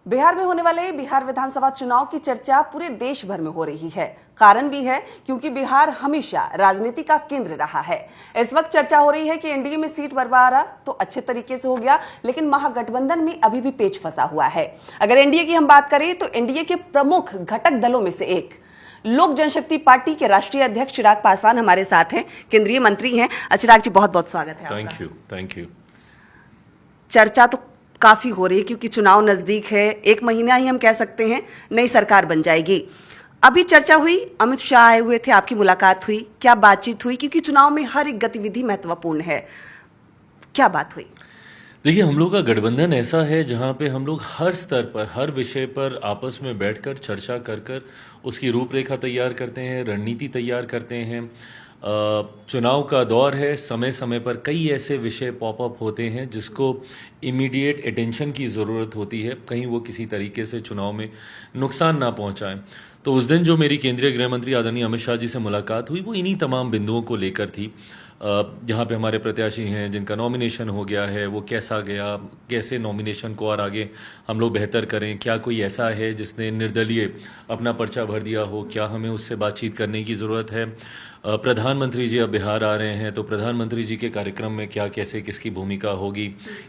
बिहार में होने वाले बिहार विधानसभा चुनाव की चर्चा पूरे देश भर में हो रही है। कारण भी है क्योंकि बिहार हमेशा राजनीति का केंद्र रहा है। इस वक्त चर्चा हो रही है कि एनडीए में सीट बंटवारा तो अच्छे तरीके से हो गया, लेकिन महागठबंधन में अभी भी पेच फंसा हुआ है। अगर एनडीए की हम बात करें तो एनडीए के प्रमुख घटक दलों में से एक लोक जनशक्ति पार्टी के राष्ट्रीय अध्यक्ष चिराग पासवान हमारे साथ हैं, केंद्रीय मंत्री हैं। चिराग जी, बहुत बहुत स्वागत है। Thank you. चर्चा तो काफी हो रही है क्योंकि चुनाव नजदीक है, एक महीना ही हम कह सकते हैं नई सरकार बन जाएगी। अभी चर्चा हुई, अमित शाह आए हुए थे, आपकी मुलाकात हुई, क्या बातचीत हुई? क्योंकि चुनाव में हर एक गतिविधि महत्वपूर्ण है, क्या बात हुई? देखिए, हम लोग का गठबंधन ऐसा है जहां पे हम लोग हर स्तर पर, हर विषय पर आपस में बैठकर चर्चा कर उसकी रूपरेखा तैयार करते हैं, रणनीति तैयार करते हैं। चुनाव का दौर है, समय समय पर कई ऐसे विषय पॉपअप होते हैं जिसको इमीडिएट अटेंशन की ज़रूरत होती है, कहीं वो किसी तरीके से चुनाव में नुकसान ना पहुंचाएं। तो उस दिन जो मेरी केंद्रीय गृह मंत्री आदरणीय अमित शाह जी से मुलाकात हुई, वो इन्हीं तमाम बिंदुओं को लेकर थी। जहाँ पे हमारे प्रत्याशी हैं जिनका नॉमिनेशन हो गया है, वो कैसा गया, कैसे नॉमिनेशन को और आगे हम लोग बेहतर करें, क्या कोई ऐसा है जिसने निर्दलीय अपना पर्चा भर दिया हो, क्या हमें उससे बातचीत करने की ज़रूरत है। प्रधानमंत्री जी अब बिहार आ रहे हैं, तो प्रधानमंत्री जी के कार्यक्रम में क्या, कैसे, किसकी भूमिका होगी,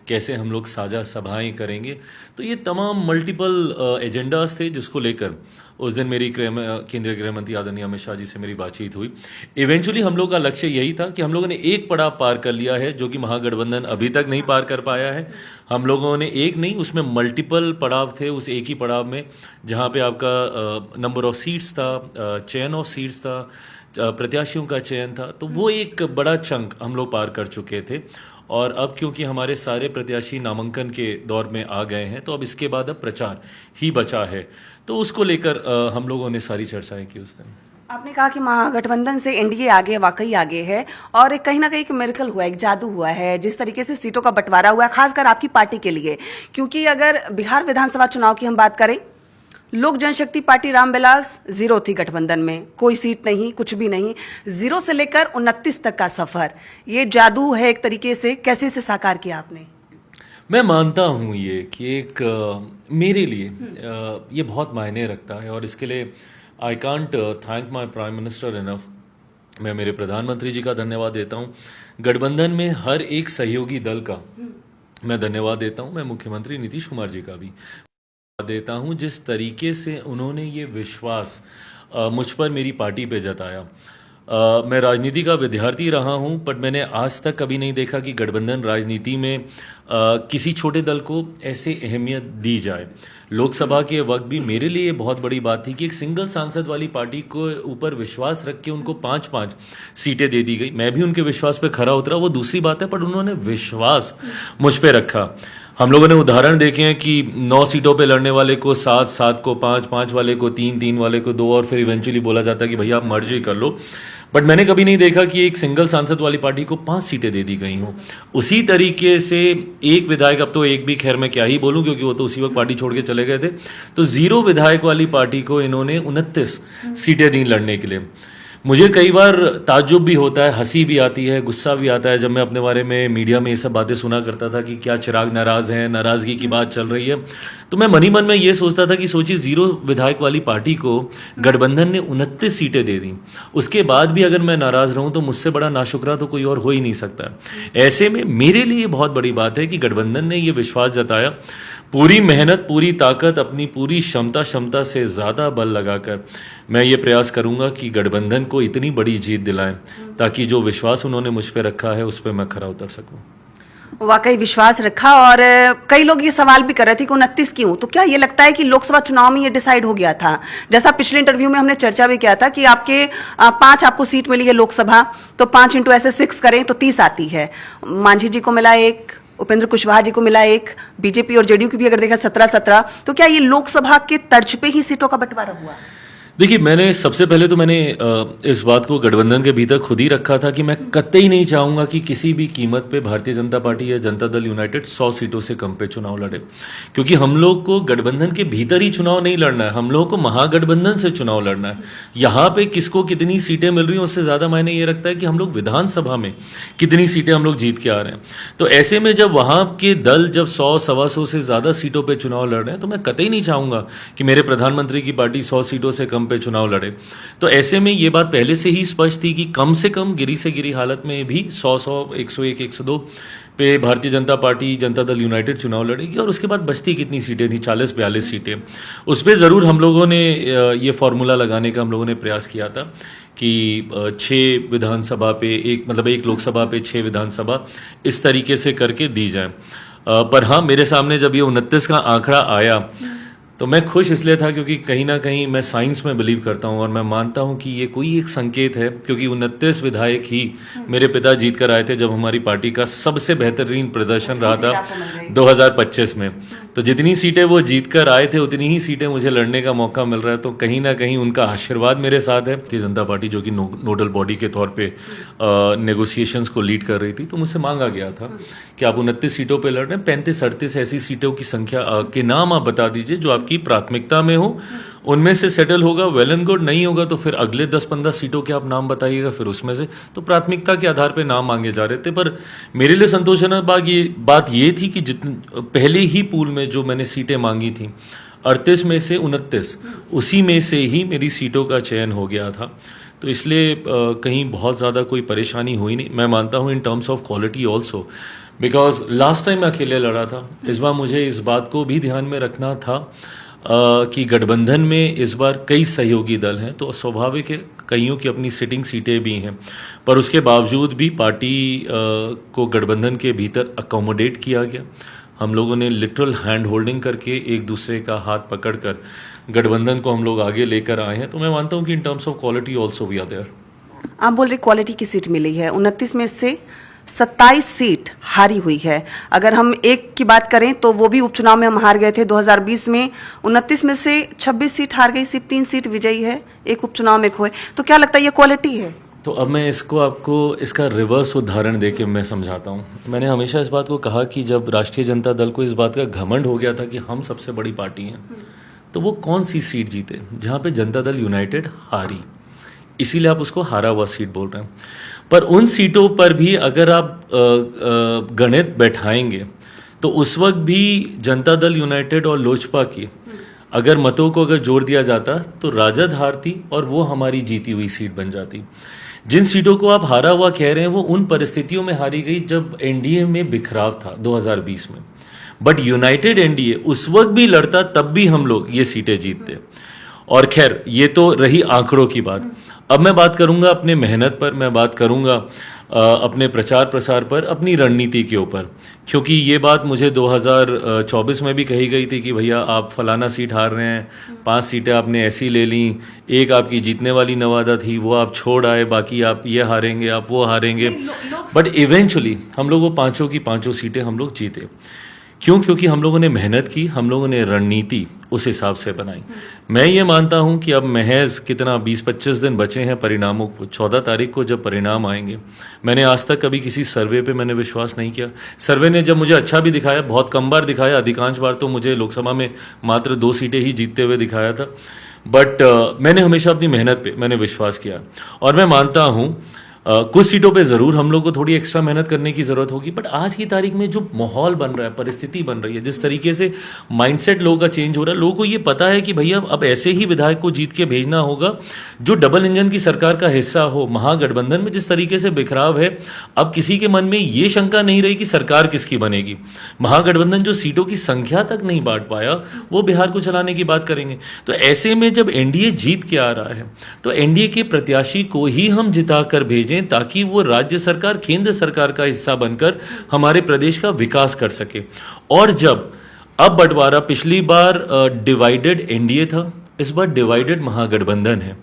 कैसे हम लोग साझा सभाएं करेंगे। तो ये तमाम मल्टीपल एजेंडाज थे जिसको लेकर उस दिन मेरी केंद्रीय गृह मंत्री आदरणीय अमित शाह जी से मेरी बातचीत हुई। इवेंचुअली हम लोग का लक्ष्य यही था कि हम लोगों ने एक पड़ाव पार कर लिया है जो कि महागठबंधन अभी तक नहीं पार कर पाया है। हम लोगों ने एक नहीं, उसमें मल्टीपल पड़ाव थे उस एक ही पड़ाव में, जहाँ पे आपका नंबर ऑफ सीट्स था, चयन ऑफ सीट्स था, प्रत्याशियों का चयन था। तो वो एक बड़ा चंक हम लोग पार कर चुके थे। और अब क्योंकि हमारे सारे प्रत्याशी नामांकन के दौर में आ गए हैं, तो अब इसके बाद अब प्रचार ही बचा है। तो उसको लेकर हम लोगों ने सारी चर्चाएं की उस दिन। आपने कहा कि महागठबंधन से एनडीए आगे, वाकई आगे है, और एक कहीं ना कहीं एक मिरेकल हुआ, एक जादू हुआ है जिस तरीके से सीटों का बंटवारा हुआ है, खासकर आपकी पार्टी के लिए। क्योंकि अगर बिहार विधानसभा चुनाव की हम बात करें, लोक जनशक्ति पार्टी रामविलास जीरो थी गठबंधन में, कोई सीट नहीं, कुछ भी नहीं, जीरो से लेकर 29 तक का सफर। ये जादू है एक तरीके से, कैसे से साकार किया आपने? मैं मानता हूँ ये कि एक मेरे लिए ये बहुत मायने रखता है, और इसके लिए I can't thank my prime minister enough. मैं मेरे प्रधानमंत्री जी का धन्यवाद देता हूँ, गठबंधन में हर एक सहयोगी दल का मैं धन्यवाद देता हूँ। मैं मुख्यमंत्री नीतीश कुमार जी का भी देता हूं, जिस तरीके से उन्होंने ये विश्वास मुझ पर, मेरी पार्टी पे जताया। मैं राजनीति का विद्यार्थी रहा हूं, पर मैंने आज तक कभी नहीं देखा कि गठबंधन राजनीति में किसी छोटे दल को ऐसे अहमियत दी जाए। लोकसभा के वक्त भी मेरे लिए बहुत बड़ी बात थी कि एक सिंगल सांसद वाली पार्टी को ऊपर विश्वास रख के उनको 5-5 सीटें दे दी गई। मैं भी उनके विश्वास पे खरा उतरा, वो दूसरी बात है, पर उन्होंने विश्वास मुझ पे रखा। हम लोगों ने उदाहरण देखे हैं कि 9 सीटों पे लड़ने वाले को 7, 7 को 5, 5 वाले को 3, 3 वाले को 2, और फिर इवेंचुअली बोला जाता है कि भैया आप मर्जी कर लो। बट मैंने कभी नहीं देखा कि एक सिंगल सांसद वाली पार्टी को 5 सीटें दे दी गई हों। उसी तरीके से एक विधायक, अब तो एक भी, खैर मैं क्या ही बोलूं क्योंकि वो तो उसी वक्त पार्टी छोड़ के चले गए थे, तो 0 विधायक वाली पार्टी को इन्होंने 29 सीटें दी लड़ने के लिए। मुझे कई बार ताज्जुब भी होता है, हंसी भी आती है, गुस्सा भी आता है जब मैं अपने बारे में मीडिया में ये सब बातें सुना करता था कि क्या चिराग नाराज़ हैं, नाराज़गी की बात चल रही है। तो मैं मनी मन में ये सोचता था कि सोचिए, 0 विधायक वाली पार्टी को गठबंधन ने 29 सीटें दे दी, उसके बाद भी अगर मैं नाराज़ रहूं तो मुझसे बड़ा नाशुक्रा तो कोई और हो ही नहीं सकता। ऐसे में मेरे लिए बहुत बड़ी बात है कि गठबंधन ने ये विश्वास जताया, पूरी मेहनत, पूरी ताकत, अपनी पूरी क्षमता से ज़्यादा बल लगाकर मैं ये प्रयास करूंगा कि गठबंधन को इतनी बड़ी जीत दिलाएं ताकि जो विश्वास उन्होंने मुझ पे रखा है उस पर मैं खरा उतर सकूं। वाकई विश्वास रखा, और कई लोग ये सवाल भी कर रहे थे कि 29 क्यों? तो क्या ये लगता है कि लोकसभा चुनाव में ये डिसाइड हो गया था? जैसा पिछले इंटरव्यू में हमने चर्चा भी किया था कि आपके 5 आपको सीट मिली है लोकसभा, तो 5 × ऐसे 6 करें तो 30 आती है। मांझी जी को मिला 1, उपेंद्र कुशवाहा जी को मिला 1, बीजेपी और जेडीयू की भी अगर देखा 17-17। तो क्या ये लोकसभा के तर्ज पे ही सीटों का बंटवारा हुआ? देखिए, मैंने सबसे पहले तो मैंने इस बात को गठबंधन के भीतर खुद ही रखा था कि मैं कतई नहीं चाहूँगा कि किसी भी कीमत पे भारतीय जनता पार्टी या जनता दल यूनाइटेड 100 सीटों से कम पे चुनाव लड़े, क्योंकि हम लोग को गठबंधन के भीतर ही चुनाव नहीं लड़ना है, हम लोगों को महागठबंधन से चुनाव लड़ना है। यहाँ पे किसको कितनी सीटें मिल रही हैं उससे ज़्यादा मायने ये रखता है कि हम लोग विधानसभा में कितनी सीटें हम लोग जीत के आ रहे हैं। तो ऐसे में जब वहाँ के दल जब 100-125 से ज़्यादा सीटों पर चुनाव लड़ रहे हैं तो मैं कतई नहीं चाहूँगा कि मेरे प्रधानमंत्री की पार्टी 100 सीटों से कम पे चुनाव लड़े। तो ऐसे में ये बात पहले से ही स्पष्ट थी कि कम से कम गिरी से गिरी हालत में भी 100, 101, 102 पे भारतीय जनता पार्टी जनता दल यूनाइटेड चुनाव लड़ेगी। और उसके बाद बचती कितनी सीटें थी, 40-42 सीटें, उस पर ज़रूर हम लोगों ने ये फॉर्मूला लगाने का हम लोगों ने प्रयास किया था कि 6 विधानसभा पे एक लोकसभा पे 6 विधानसभा इस तरीके से करके दी जाए। पर हाँ, मेरे सामने जब ये 29 का आंकड़ा आया तो मैं खुश इसलिए था क्योंकि कहीं ना कहीं मैं साइंस में बिलीव करता हूं और मैं मानता हूं कि ये कोई एक संकेत है, क्योंकि 29 विधायक ही मेरे पिता जीत कर आए थे जब हमारी पार्टी का सबसे बेहतरीन प्रदर्शन रहा था 2025 में। तो जितनी सीटें वो जीत कर आए थे उतनी ही सीटें मुझे लड़ने का मौका मिल रहा है। तो कहीं ना कहीं उनका आशीर्वाद मेरे साथ है। भारतीय जनता पार्टी जो कि नोडल बॉडी के तौर पे नेगोशिएशंस को लीड कर रही थी, तो मुझसे मांगा गया था कि आप 29 सीटों पे लड़ रहे हैं, 35-38 ऐसी सीटों की संख्या के नाम आप बता दीजिए जो आपकी प्राथमिकता में हो, उनमें से सेटल होगा, वेल एंड गुड। नहीं होगा तो फिर अगले 10-15 सीटों के आप नाम बताइएगा, फिर उसमें से। तो प्राथमिकता के आधार पे नाम मांगे जा रहे थे। पर मेरे लिए संतोषजनक बात ये थी कि पहले ही पूल में जो मैंने सीटें मांगी थी 38 में से 29, उसी में से ही मेरी सीटों का चयन हो गया था। तो इसलिए कहीं बहुत ज़्यादा कोई परेशानी हुई नहीं। मैं मानता हूँ इन terms of quality also, because last time मैं अकेले लड़ा था। इस बार मुझे इस बात को भी ध्यान में रखना था कि गठबंधन में इस बार कई सहयोगी दल हैं, तो स्वाभाविक है कईयों की अपनी सिटिंग सीटें भी हैं, पर उसके बावजूद भी पार्टी को गठबंधन के भीतर अकोमोडेट किया गया। हम लोगों ने लिटरल हैंड होल्डिंग करके एक दूसरे का हाथ पकड़कर गठबंधन को हम लोग आगे लेकर आए हैं। तो मैं मानता हूं कि in terms of quality also we are there. आप बोल रहे क्वालिटी की सीट मिली है, 29 में से 27 सीट हारी हुई है। अगर हम एक की बात करें तो वो भी उपचुनाव में हम हार गए थे 2020 में। 29 में से 26 सीट हार गई, सिर्फ 3 सीट विजयी है, एक उपचुनाव में खोए। तो क्या लगता है ये क्वालिटी है? तो अब मैं आपको इसका रिवर्स उदाहरण देके मैं समझाता हूँ। मैंने हमेशा इस बात को कहा कि जब राष्ट्रीय जनता दल को इस बात का घमंड हो गया था कि हम सबसे बड़ी पार्टी हैं, तो वो कौन सी सीट जीते जहाँ पे जनता दल यूनाइटेड हारी, इसीलिए आप उसको हारा हुआ सीट बोल रहे हैं। पर उन सीटों पर भी अगर आप गणित बैठाएंगे तो उस वक्त भी जनता दल यूनाइटेड और लोजपा की अगर मतों को अगर जोड़ दिया जाता तो राजद हारती और वो हमारी जीती हुई सीट बन जाती। जिन सीटों को आप हारा हुआ कह रहे हैं वो उन परिस्थितियों में हारी गई जब एनडीए में बिखराव था 2020 में, बट यूनाइटेड एनडीए उस वक्त भी लड़ता, तब भी हम लोग ये सीटें जीतते। और खैर ये तो रही आंकड़ों की बात। अब मैं बात करूंगा अपने मेहनत पर, मैं बात करूंगा अपने प्रचार प्रसार पर, अपनी रणनीति के ऊपर, क्योंकि ये बात मुझे 2024 में भी कही गई थी कि भैया आप फलाना सीट हार रहे हैं, 5 सीटें आपने ऐसी ले ली, एक आपकी जीतने वाली नवादा थी वो आप छोड़ आए, बाकी आप ये हारेंगे, आप वो हारेंगे। बट इवेंचुअली हम लोग वो पाँचों की पाँचों सीटें हम लोग जीते। क्यों? क्योंकि हम लोगों ने मेहनत की, हम लोगों ने रणनीति उस हिसाब से बनाई। मैं ये मानता हूं कि अब महज कितना 20-25 दिन बचे हैं परिणामों को, 14 तारीख को जब परिणाम आएंगे। मैंने आज तक कभी किसी सर्वे पे मैंने विश्वास नहीं किया। सर्वे ने जब मुझे अच्छा भी दिखाया, बहुत कम बार दिखाया, अधिकांश बार तो मुझे लोकसभा में मात्र 2 सीटें ही जीतते हुए दिखाया था, बट मैंने हमेशा अपनी मेहनत पे मैंने विश्वास किया। और मैं मानता हूँ कुछ सीटों पे ज़रूर हम लोग को थोड़ी एक्स्ट्रा मेहनत करने की ज़रूरत होगी, बट आज की तारीख में जो माहौल बन रहा है, परिस्थिति बन रही है, जिस तरीके से माइंडसेट लोगों का चेंज हो रहा है, लोगों को ये पता है कि भैया अब ऐसे ही विधायक को जीत के भेजना होगा जो डबल इंजन की सरकार का हिस्सा हो। महागठबंधन में जिस तरीके से बिखराव है, अब किसी के मन में ये शंका नहीं रही कि सरकार किसकी बनेगी। महागठबंधन जो सीटों की संख्या तक नहीं बांट पाया, वो बिहार को चलाने की बात करेंगे। तो ऐसे में जब एनडीए जीत के आ रहा है तो एनडीए के प्रत्याशी को ही हम जिता कर भेजें, ताकि वो राज्य सरकार, केंद्र सरकार का हिस्सा बनकर हमारे प्रदेश का विकास कर सके। और जब अब बंटवारा, पिछली बार डिवाइडेड एनडीए था, इस बार डिवाइडेड महागठबंधन है।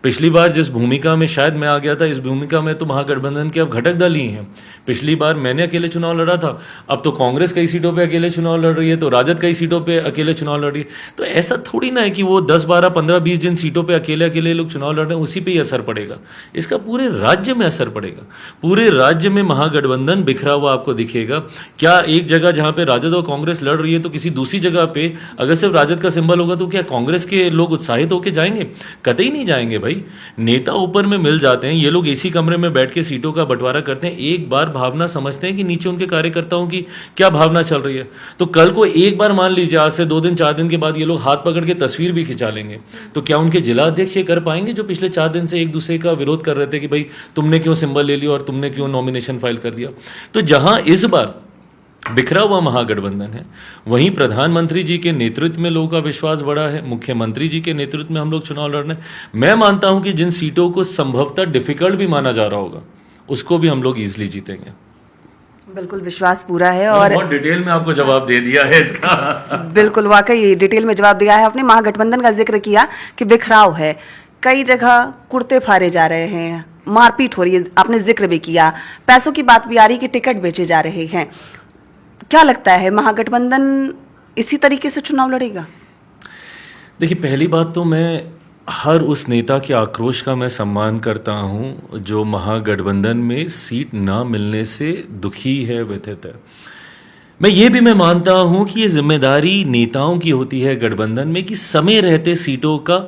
पिछली बार जिस भूमिका में शायद मैं आ गया था, इस भूमिका में तो महागठबंधन के अब घटक दल ही हैं। पिछली बार मैंने अकेले चुनाव लड़ा था, अब तो कांग्रेस कई सीटों पे अकेले चुनाव लड़ रही है, तो राजद कई सीटों पे अकेले चुनाव लड़ रही है। तो ऐसा थोड़ी ना है कि वो 10, 12, 15, 20 जिन सीटों पे अकेले अकेले लोग चुनाव लड़ रहे हैं उसी पे ही असर पड़ेगा। इसका पूरे राज्य में असर पड़ेगा। पूरे राज्य में महागठबंधन बिखरा हुआ आपको दिखेगा। क्या एक जगह जहाँ पे राजद और कांग्रेस लड़ रही है तो किसी दूसरी जगह पे अगर सिर्फ राजद का सिंबल होगा तो क्या कांग्रेस के लोग उत्साहित होकर जाएंगे? कतई नहीं जाएंगे भाई। नेता ऊपर में मिल जाते हैं, ये लोग इसी कमरे में बैठ के सीटों का बंटवारा करते हैं, एक बार भावना समझते हैं कि नीचे उनके कार्यकर्ताओं की क्या भावना चल रही है। तो कल को एक बार मान लीजिए आज से 2 दिन 4 दिन के बाद ये लोग हाथ पकड़ के तस्वीर भी खिंचा लेंगे, तो क्या उनके जिला अध्यक्ष ये कर पाएंगे जो पिछले 4 दिन से एक दूसरे का विरोध कर रहे थे कि भाई तुमने क्यों सिंबल ले लिया और तुमने क्यों नॉमिनेशन फाइल कर दिया? तो जहां इस बार बिखरा हुआ महागठबंधन है, वहीं प्रधानमंत्री जी के नेतृत्व में लोगों का विश्वास बढ़ा है, मुख्यमंत्री जी के नेतृत्व में हम लोग चुनाव लड़ रहे हैं। मैं मानता हूं कि जिन सीटों को संभवतः डिफिकल्ट भी माना जा रहा होगा उसको भी हम लोग इजीली जीतेंगे। बिल्कुल विश्वास पूरा है। और बहुत डिटेल में आपको जवाब दे दिया है इसका। बिल्कुल वाकई डिटेल में जवाब दिया है आपने। महागठबंधन का जिक्र किया कि बिखराव है, कई जगह कुर्ते फाड़े जा रहे हैं, मारपीट हो रही है, आपने जिक्र भी किया, पैसों की बात भी आ रही कि टिकट बेचे जा रहे हैं। क्या लगता है महागठबंधन इसी तरीके से चुनाव लड़ेगा? देखिए, पहली बात तो मैं हर उस नेता के आक्रोश का मैं सम्मान करता हूं जो महागठबंधन में सीट ना मिलने से दुखी है, व्यथित है। मैं मानता हूं कि ये जिम्मेदारी नेताओं की होती है गठबंधन में कि समय रहते सीटों का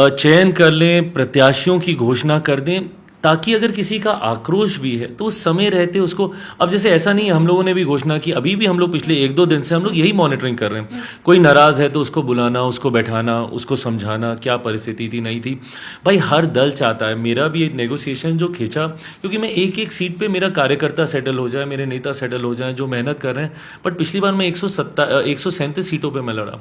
चयन कर लें, प्रत्याशियों की घोषणा कर दें, ताकि अगर किसी का आक्रोश भी है तो उस समय रहते उसको, अब जैसे ऐसा नहीं है, हम लोगों ने भी घोषणा की, अभी भी हम लोग पिछले 1-2 दिन से हम लोग यही मॉनिटरिंग कर रहे हैं। कोई नाराज है तो उसको बुलाना, उसको बैठाना, उसको समझाना क्या परिस्थिति थी नहीं थी। भाई हर दल चाहता है, मेरा भी एक नेगोशिएशन जो खींचा, क्योंकि मैं एक सीट पे मेरा कार्यकर्ता सेटल हो जाए, मेरे नेता सेटल हो जाए जो मेहनत कर रहे हैं। बट पिछली बार मैं 137 सीटों पर मैं लड़ा।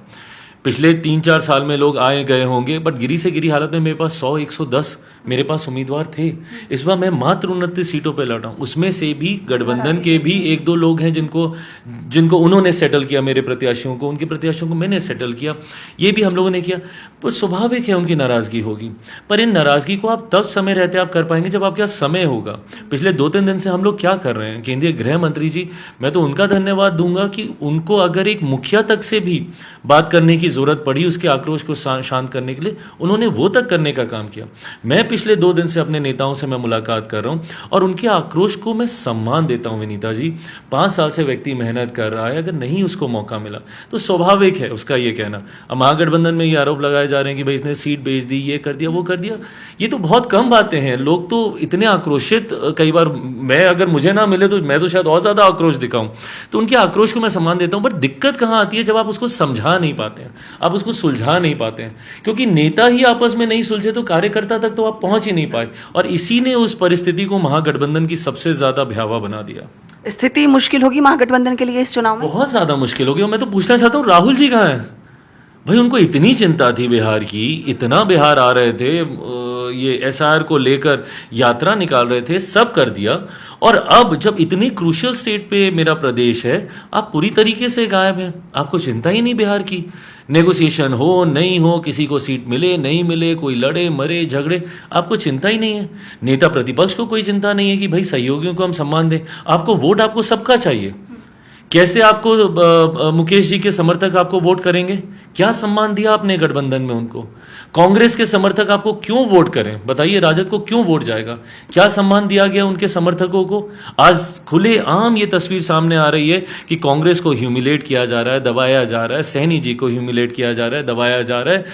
पिछले 3-4 साल में लोग आए गए होंगे, बट गिरी से गिरी हालत में मेरे पास 100-110 मेरे पास उम्मीदवार थे। इस बार मैं मात्र 29 सीटों पे लड़ा हूँ। उसमें से भी गठबंधन के भी 1-2 लोग हैं जिनको उन्होंने सेटल किया, मेरे प्रत्याशियों को, उनके प्रत्याशियों को मैंने सेटल किया। ये भी हम लोगों ने किया। तो स्वाभाविक है उनकी नाराज़गी होगी, पर इन नाराज़गी को आप तब समय रहते आप कर पाएंगे जब आपके पास समय होगा। पिछले 2-3 दिन से हम लोग क्या कर रहे हैं, केंद्रीय गृह मंत्री जी, मैं तो उनका धन्यवाद दूंगा कि उनको अगर एक मुखिया तक से भी बात करने की जरूरत पड़ी उसके आक्रोश को शांत करने के लिए, उन्होंने वो तक करने का काम किया। मैं पिछले 2 दिन से अपने नेताओं से मैं मुलाकात कर रहा हूं और उनके आक्रोश को मैं सम्मान देता हूं। विनीता जी, 5 साल से व्यक्ति मेहनत कर रहा है, अगर नहीं उसको मौका मिला तो स्वाभाविक है उसका ये कहना। अब महागठबंधन में ये आरोप लगाए जा रहे हैं कि भाई इसने सीट बेच दी, ये कर दिया, वो कर दिया। ये तो बहुत कम बातें हैं। लोग तो इतने आक्रोशित, कई बार मैं अगर मुझे ना मिले तो मैं तो शायद और ज्यादा आक्रोश दिखाऊं। तो उनके आक्रोश को मैं सम्मान देता हूं, बट दिक्कत कहां आती है जब आप उसको समझा नहीं पाते हैं, आप उसको सुलझा नहीं पाते हैं। क्योंकि नेता ही आपस में नहीं सुलझे तो कार्यकर्ता तक तो आप पहुंच ही नहीं पाए, और इसी ने उस परिस्थिति को महागठबंधन की सबसे ज्यादा भयावह बना दिया। स्थिति मुश्किल होगी महागठबंधन के लिए इस चुनाव में? बहुत ज्यादा मुश्किल होगी। और मैं तो पूछना चाहता हूं, राहुल जी कहाँ हैं? भाई उनको इतनी चिंता थी बिहार की, इतना बिहार आ रहे थे, ये एसआर को लेकर यात्रा निकाल रहे थे, सब कर दिया, और अब जब इतनी क्रूशियल स्टेट पे मेरा प्रदेश है, आप पूरी तरीके से गायब हैं। आपको चिंता ही नहीं बिहार की। नेगोशिएशन हो नहीं हो, किसी को सीट मिले नहीं मिले, कोई लड़े मरे झगड़े, आपको चिंता ही नहीं है। नेता प्रतिपक्ष को कोई चिंता नहीं है कि भाई सहयोगियों को हम सम्मान दें। आपको वोट आपको सबका चाहिए। कैसे आपको मुकेश जी के समर्थक आपको वोट करेंगे? क्या सम्मान दिया आपने गठबंधन में उनको? कांग्रेस के समर्थक आपको क्यों वोट करें? बताइए, राजद को क्यों वोट जाएगा? क्या सम्मान दिया गया उनके समर्थकों को? आज खुलेआम ये तस्वीर सामने आ रही है कि कांग्रेस को ह्यूमिलेट किया जा रहा है, दबाया जा रहा है, सहनी जी को ह्यूमिलेट किया जा रहा है, दबाया जा रहा है।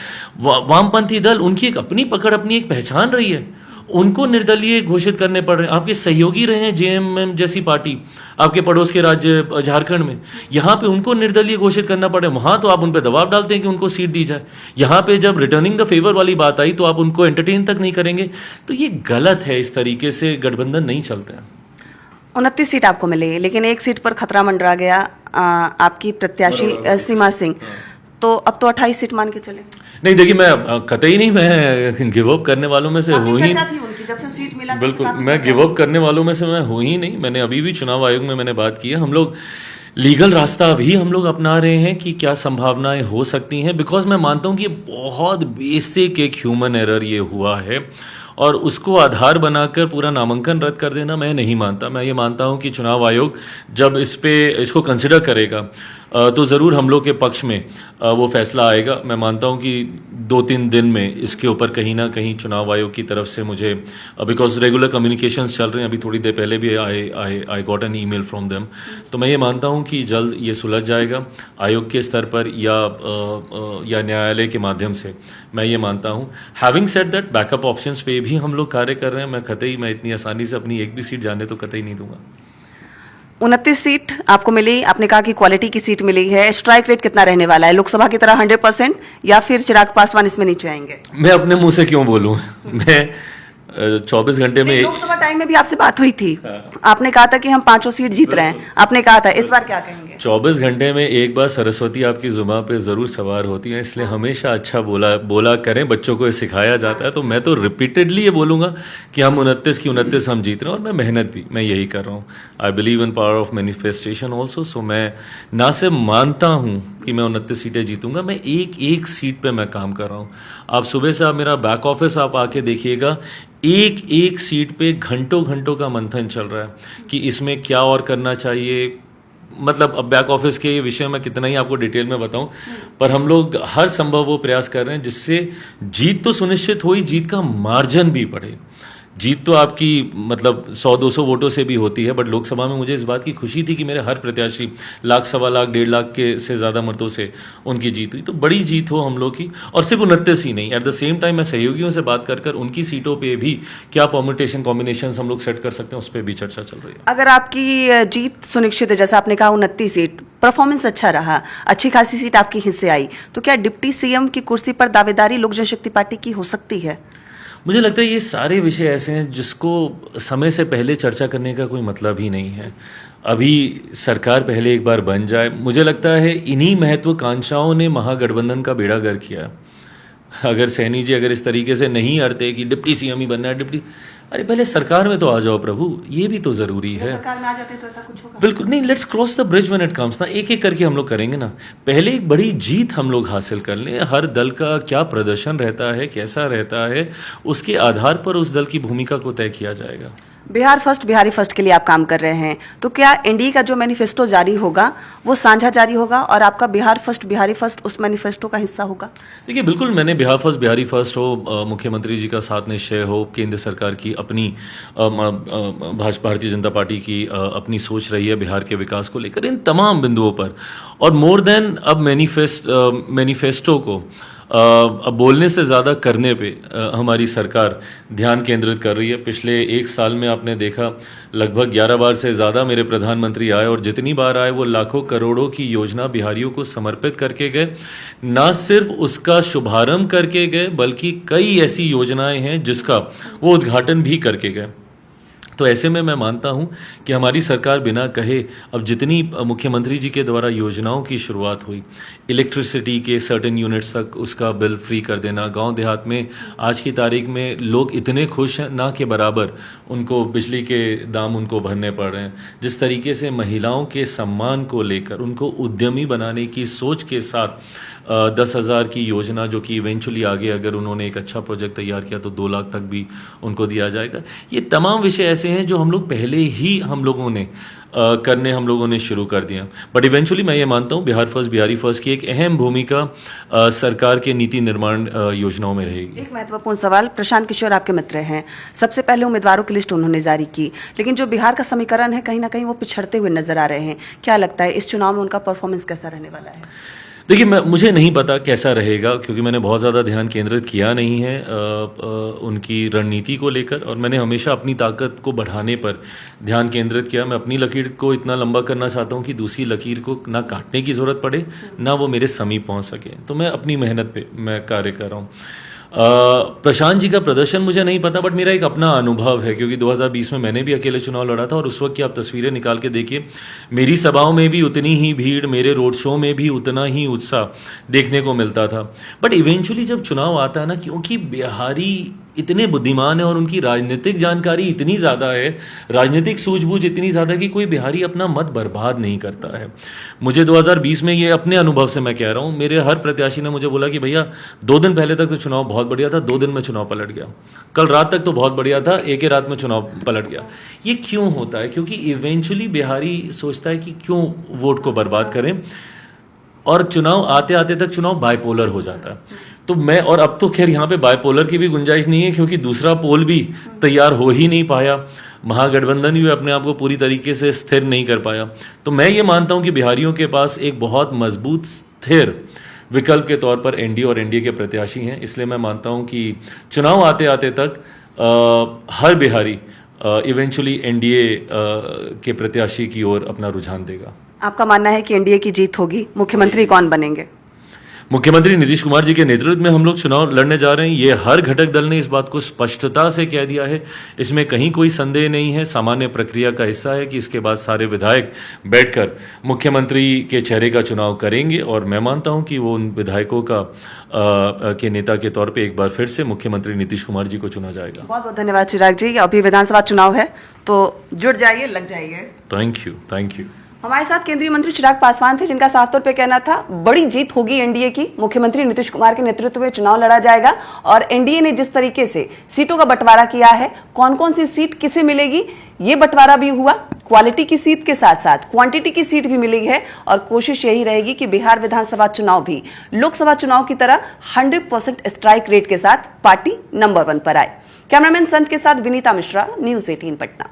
वामपंथी दल, उनकी एक अपनी पकड़, अपनी एक पहचान रही है, उनको निर्दलीय घोषित करने पड़ रहे हैं। आपके सहयोगी रहे हैं जेएमएम जैसी पार्टी आपके पड़ोस के राज्य झारखंड में, यहाँ पे उनको निर्दलीय घोषित करना पड़े। वहाँ तो आप उन पर दबाव डालते हैं कि उनको सीट दी जाए, यहाँ पे जब रिटर्निंग द फेवर वाली बात आई तो आप उनको एंटरटेन तक नहीं करेंगे। तो ये गलत है, इस तरीके से गठबंधन नहीं चलता है। 29 सीट आपको मिली, लेकिन एक सीट पर खतरा मंडरा गया, आपकी प्रत्याशी सीमा सिंह, तो अब तो 28 सीट मान के चले। नहीं देखिए, मैं कतई नहीं, मैं गिव अप करने वालों में से हूँ ही। जब से सीट मिला बिल्कुल, मैं गिव अप करने वालों में से मैं हूँ ही नहीं। मैंने अभी भी चुनाव आयोग में मैंने बात की है। हम लोग लीगल रास्ता अभी हम लोग अपना रहे हैं कि क्या संभावनाएं हो सकती हैं, बिकॉज मैं मानता हूं कि ये बहुत बेसिक एक ह्यूमन एरर ये हुआ है और उसको आधार बनाकर पूरा नामांकन रद्द कर देना मैं नहीं मानता। मैं ये मानता हूं कि चुनाव आयोग जब इसको कंसिडर करेगा तो ज़रूर हम लोग के पक्ष में वो फैसला आएगा। मैं मानता हूं कि 2-3 दिन में इसके ऊपर कहीं ना कहीं चुनाव आयोग की तरफ से मुझे, बिकॉज रेगुलर कम्युनिकेशंस चल रहे हैं, अभी थोड़ी देर पहले भी I got an email from them, तो मैं ये मानता हूं कि जल्द ये सुलझ जाएगा आयोग के स्तर पर या न्यायालय के माध्यम से। मैं ये मानता हूं। Having said that, backup options पे भी हम लोग कार्य कर रहे हैं। मैं इतनी आसानी से अपनी एक भी सीट जाने तो कतई नहीं दूंगा। 29 सीट आपको मिली, आपने कहा कि क्वालिटी की सीट मिली है। स्ट्राइक रेट कितना रहने वाला है, लोकसभा की तरह 100% या फिर चिराग पासवान इसमें नीचे आएंगे? मैं अपने मुंह से क्यों बोलूं? मैं 24 घंटे में लोकसभा टाइम में भी आपसे बात हुई थी, आपने कहा था कि हम 5 सीट जीत रहे हैं, आपने कहा था। इस बार क्या कहेंगे? 24 घंटे में एक बार सरस्वती आपकी जुबान पे जरूर सवार होती है, इसलिए हमेशा अच्छा बोला करें। बच्चों को ये सिखाया जाता है, तो मैं तो रिपीटेडली ये बोलूंगा कि हम 29 की 29 हम जीत रहे हैं और मैं मेहनत भी मैं यही कर रहा हूँ। I believe in power of manifestation also. So मैं ना सिर्फ मानता हूँ कि मैं 29 सीटें जीतूंगा, मैं एक सीट पे मैं काम कर रहा हूँ। आप सुबह से आप मेरा बैक ऑफिस आप आके देखिएगा, एक सीट पे घंटों का मंथन चल रहा है कि इसमें क्या और करना चाहिए। मतलब अब बैक ऑफिस के विषय में कितना ही आपको डिटेल में बताऊं, पर हम लोग हर संभव वो प्रयास कर रहे हैं जिससे जीत तो सुनिश्चित हो ही, जीत का मार्जिन भी बढ़े। जीत तो आपकी मतलब 100-200 वोटों से भी होती है, बट लोकसभा में मुझे इस बात की खुशी थी कि मेरे हर प्रत्याशी 1,00,000, 1,25,000, 1,50,000 के से ज़्यादा मतों से उनकी जीत हुई। तो बड़ी जीत हो हम लोग की, और सिर्फ 29 ही नहीं, एट द सेम टाइम मैं सहयोगियों से बात कर उनकी सीटों पे भी क्या परम्यूटेशन कॉम्बिनेशन हम लोग सेट कर सकते हैं, उस पर भी चर्चा चल रही है। अगर आपकी जीत सुनिश्चित है, जैसा आपने कहा 29 सीट, परफॉर्मेंस अच्छा रहा, अच्छी खासी सीट आपकी हिस्से आई, तो क्या डिप्टी सीएम की कुर्सी पर दावेदारी लोक जनशक्ति पार्टी की हो सकती है? मुझे लगता है ये सारे विषय ऐसे हैं जिसको समय से पहले चर्चा करने का कोई मतलब ही नहीं है। अभी सरकार पहले एक बार बन जाए। मुझे लगता है इन्हीं महत्वाकांक्षाओं ने महागठबंधन का बेड़ा गर्क किया। अगर सैनी जी अगर इस तरीके से नहीं अड़ते कि डिप्टी सीएम ही बनना है, अरे पहले सरकार में तो आ जाओ प्रभु, ये भी तो जरूरी है। सरकार में आ जाते तो ऐसा कुछ होगा? बिल्कुल नहीं, let's cross the bridge when it comes ना। एक करके हम लोग करेंगे ना। पहले एक बड़ी जीत हम लोग हासिल कर लें, हर दल का क्या प्रदर्शन रहता है, कैसा रहता है, उसके आधार पर उस दल की भूमिका को तय किया जाएगा। बिहार फर्स्ट, बिहारी फर्स्ट के लिए आप काम कर रहे हैं, तो क्या एनडीए का जो मैनिफेस्टो जारी होगा वो साझा जारी होगा और आपका बिहार फर्स्ट, बिहारी फर्स्ट उस मैनिफेस्टो का हिस्सा होगा? देखिए बिल्कुल, मैंने बिहार फर्स्ट, बिहारी फर्स्ट हो, मुख्यमंत्री जी का साथ निश्चय हो, केंद्र सरकार की अपनी भारतीय जनता पार्टी की अपनी सोच रही है बिहार के विकास को लेकर, इन तमाम बिंदुओं पर, और मोर देन अब मैनिफेस्टो को अब बोलने से ज़्यादा करने पे हमारी सरकार ध्यान केंद्रित कर रही है। पिछले 1 साल में आपने देखा लगभग 11 बार से ज़्यादा मेरे प्रधानमंत्री आए, और जितनी बार आए वो लाखों करोड़ों की योजना बिहारियों को समर्पित करके गए। ना सिर्फ उसका शुभारंभ करके गए, बल्कि कई ऐसी योजनाएं हैं जिसका वो उद्घाटन भी करके गए। तो ऐसे में मैं मानता हूं कि हमारी सरकार बिना कहे अब जितनी मुख्यमंत्री जी के द्वारा योजनाओं की शुरुआत हुई, इलेक्ट्रिसिटी के सर्टेन यूनिट्स तक उसका बिल फ्री कर देना, गांव देहात में आज की तारीख में लोग इतने खुश हैं ना के बराबर उनको बिजली के दाम उनको भरने पड़ रहे हैं। जिस तरीके से महिलाओं के सम्मान को लेकर उनको उद्यमी बनाने की सोच के साथ 10,000 की योजना, जो कि इवेंचुअली आगे अगर उन्होंने एक अच्छा प्रोजेक्ट तैयार किया तो 2 लाख तक भी उनको दिया जाएगा। ये तमाम विषय ऐसे हैं जो हम लोग पहले ही हम लोगों ने शुरू कर दिया। बट इवेंचुअली मैं ये मानता हूँ बिहार फर्स्ट, बिहारी फर्स्ट की एक अहम भूमिका सरकार के नीति निर्माण योजनाओं में रहेगी। एक महत्वपूर्ण सवाल, प्रशांत किशोर आपके मित्र हैं, सबसे पहले उम्मीदवारों की लिस्ट उन्होंने जारी की, लेकिन जो बिहार का समीकरण है कहीं ना कहीं वो पिछड़ते हुए नजर आ रहे हैं। क्या लगता है इस चुनाव में उनका परफॉर्मेंस कैसा रहने वाला है? देखिए मुझे नहीं पता कैसा रहेगा, क्योंकि मैंने बहुत ज़्यादा ध्यान केंद्रित किया नहीं है उनकी रणनीति को लेकर, और मैंने हमेशा अपनी ताकत को बढ़ाने पर ध्यान केंद्रित किया। मैं अपनी लकीर को इतना लंबा करना चाहता हूं कि दूसरी लकीर को ना काटने की ज़रूरत पड़े, ना वो मेरे समीप पहुंच सके। तो मैं अपनी मेहनत पे मैं कार्य कर रहा हूँ। प्रशांत जी का प्रदर्शन मुझे नहीं पता, बट मेरा एक अपना अनुभव है, क्योंकि 2020 में मैंने भी अकेले चुनाव लड़ा था, और उस वक्त की आप तस्वीरें निकाल के देखिए, मेरी सभाओं में भी उतनी ही भीड़, मेरे रोड शो में भी उतना ही उत्साह देखने को मिलता था। बट इवेंचुअली जब चुनाव आता है ना, क्योंकि बिहारी इतने बुद्धिमान है और उनकी राजनीतिक जानकारी इतनी ज़्यादा है, राजनीतिक सूझबूझ इतनी ज़्यादा है कि कोई बिहारी अपना मत बर्बाद नहीं करता है। मुझे 2020 में, ये अपने अनुभव से मैं कह रहा हूँ, मेरे हर प्रत्याशी ने मुझे बोला कि भैया 2 दिन पहले तक तो चुनाव बहुत बढ़िया था, 2 दिन में चुनाव पलट गया, कल रात तक तो बहुत बढ़िया था, एक ही रात में चुनाव पलट गया। ये क्यों होता है? क्योंकि इवेंचुअली बिहारी सोचता है कि क्यों वोट को बर्बाद करें, और चुनाव आते आते तक चुनाव बाइपोलर हो जाता है। तो मैं, और अब तो खैर यहाँ पे बाइपोलर की भी गुंजाइश नहीं है, क्योंकि दूसरा पोल भी तैयार हो ही नहीं पाया, महागठबंधन भी अपने आप को पूरी तरीके से स्थिर नहीं कर पाया। तो मैं ये मानता हूँ कि बिहारियों के पास एक बहुत मजबूत स्थिर विकल्प के तौर पर एनडीए और एनडीए के प्रत्याशी हैं। इसलिए मैं मानता हूँ कि चुनाव आते आते तक हर बिहारी इवेंचुअली एनडीए के प्रत्याशी की ओर अपना रुझान देगा। आपका मानना है कि एनडीए की जीत होगी, मुख्यमंत्री कौन बनेंगे? मुख्यमंत्री नीतीश कुमार जी के नेतृत्व में हम लोग चुनाव लड़ने जा रहे हैं। ये हर घटक दल ने इस बात को स्पष्टता से कह दिया है, इसमें कहीं कोई संदेह नहीं है। सामान्य प्रक्रिया का हिस्सा है कि इसके बाद सारे विधायक बैठकर मुख्यमंत्री के चेहरे का चुनाव करेंगे, और मैं मानता हूं कि वो उन विधायकों के नेता के तौर पर एक बार फिर से मुख्यमंत्री नीतीश कुमार जी को चुना जाएगा। बहुत बहुत धन्यवाद चिराग जी। अभी विधानसभा चुनाव है, तो जुट जाइए, लग जाइए। Thank you. हमारे साथ केंद्रीय मंत्री चिराग पासवान थे, जिनका साफ तौर पे कहना था बड़ी जीत होगी एनडीए की, मुख्यमंत्री नीतीश कुमार के नेतृत्व में चुनाव लड़ा जाएगा। और एनडीए ने जिस तरीके से सीटों का बंटवारा किया है, कौन कौन सी सीट किसे मिलेगी, ये बंटवारा भी हुआ। क्वालिटी की सीट के साथ साथ क्वांटिटी की सीट भी मिली है, और कोशिश यही रहेगी कि बिहार विधानसभा चुनाव भी लोकसभा चुनाव की तरह 100% स्ट्राइक रेट के साथ पार्टी नंबर 1 पर आए। कैमरामैन संत के साथ विनीता मिश्रा, न्यूज़ 18 पटना।